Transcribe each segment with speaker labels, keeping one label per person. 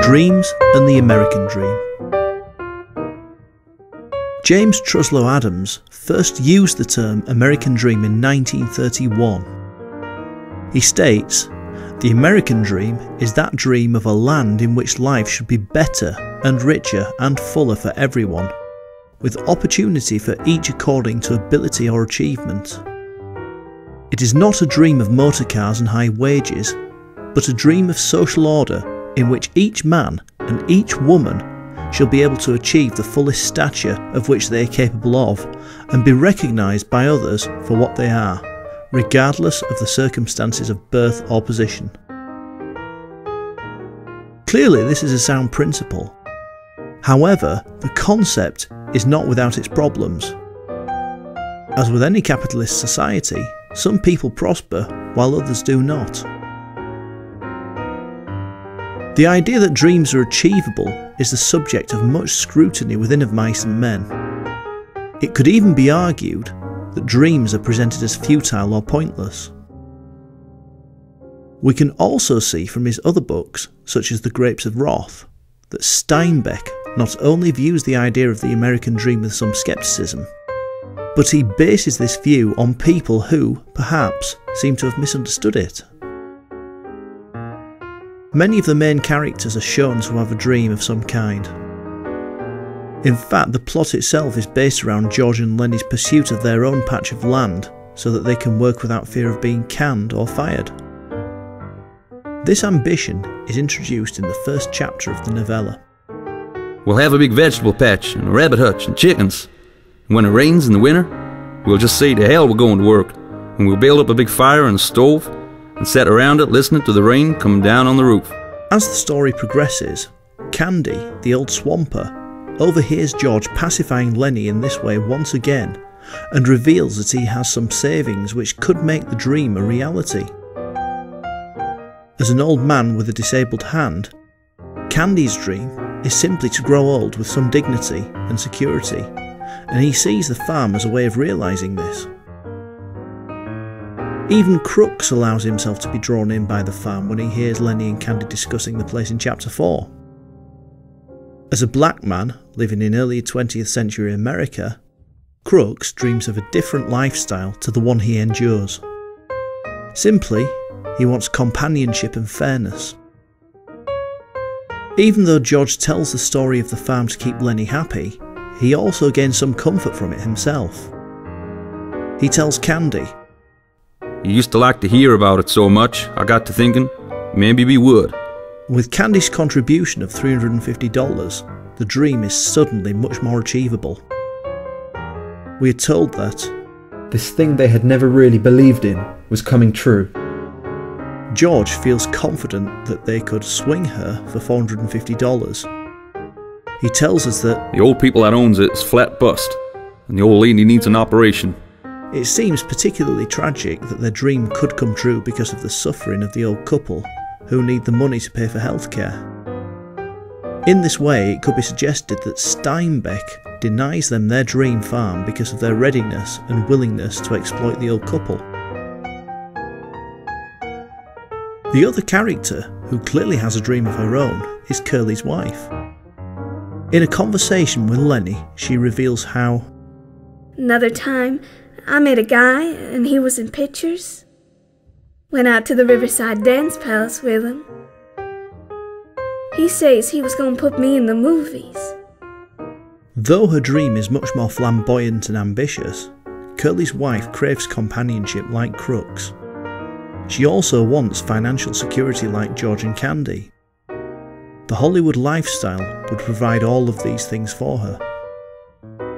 Speaker 1: Dreams and the American Dream. James Truslow Adams first used the term American Dream in 1931. He states, "The American dream is that dream of a land in which life should be better and richer and fuller for everyone, with opportunity for each according to ability or achievement. It is not a dream of motor cars and high wages, but a dream of social order in which each man and each woman shall be able to achieve the fullest stature of which they are capable of and be recognised by others for what they are, regardless of the circumstances of birth or position." Clearly, this is a sound principle. However, the concept is not without its problems. As with any capitalist society, some people prosper while others do not. The idea that dreams are achievable is the subject of much scrutiny within of mice and men. It could even be argued that dreams are presented as futile or pointless. We can also see from his other books, such as The Grapes of Wrath, that Steinbeck not only views the idea of the American dream with some scepticism, but he bases this view on people who, perhaps, seem to have misunderstood it. Many of the main characters are shown to have a dream of some kind. In fact, the plot itself is based around George and Lenny's pursuit of their own patch of land so that they can work without fear of being canned or fired. This ambition is introduced in the first chapter of the novella.
Speaker 2: "We'll have a big vegetable patch and a rabbit hutch and chickens. And when it rains in the winter, we'll just say to hell we're going to work, and we'll build up a big fire and a stove and sit around it listening to the rain coming down on the roof."
Speaker 1: As the story progresses, Candy, the old swamper, overhears George pacifying Lenny in this way once again and reveals that he has some savings which could make the dream a reality. As an old man with a disabled hand, Candy's dream is simply to grow old with some dignity and security, and he sees the farm as a way of realising this. Even Crooks allows himself to be drawn in by the farm when he hears Lenny and Candy discussing the place in Chapter 4. As a black man living in early 20th century America, Crooks dreams of a different lifestyle to the one he endures. Simply, he wants companionship and fairness. Even though George tells the story of the farm to keep Lenny happy, he also gains some comfort from it himself. He tells Candy,
Speaker 2: "You used to like to hear about it so much, I got to thinking, maybe we would."
Speaker 1: With Candy's contribution of $350, the dream is suddenly much more achievable. We are told that
Speaker 3: this thing they had never really believed in was coming true.
Speaker 1: George feels confident that they could swing her for $450. He tells us that
Speaker 2: "The old people that owns it is flat bust, and the old lady needs an operation."
Speaker 1: It seems particularly tragic that their dream could come true because of the suffering of the old couple who need the money to pay for healthcare. In this way, it could be suggested that Steinbeck denies them their dream farm because of their readiness and willingness to exploit the old couple. The other character, who clearly has a dream of her own, is Curly's wife. In a conversation with Lenny, she reveals how
Speaker 4: "Another time, I met a guy and he was in pictures. Went out to the Riverside Dance Palace with him. He says he was going to put me in the movies."
Speaker 1: Though her dream is much more flamboyant and ambitious, Curly's wife craves companionship like Crooks. She also wants financial security like George and Candy. The Hollywood lifestyle would provide all of these things for her.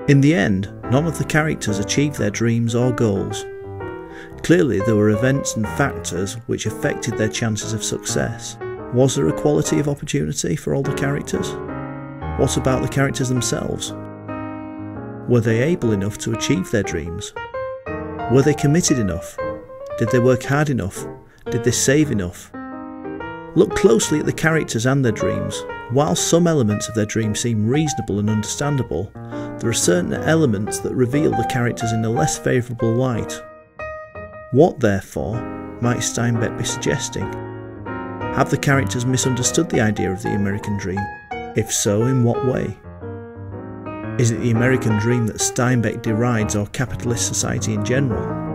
Speaker 1: In the end, none of the characters achieve their dreams or goals. Clearly, there were events and factors which affected their chances of success. Was there equality of opportunity for all the characters? What about the characters themselves? Were they able enough to achieve their dreams? Were they committed enough? Did they work hard enough? Did they save enough? Look closely at the characters and their dreams. While some elements of their dreams seem reasonable and understandable, there are certain elements that reveal the characters in a less favourable light. What, therefore, might Steinbeck be suggesting? Have the characters misunderstood the idea of the American dream? If so, in what way? Is it the American dream that Steinbeck derides, or capitalist society in general?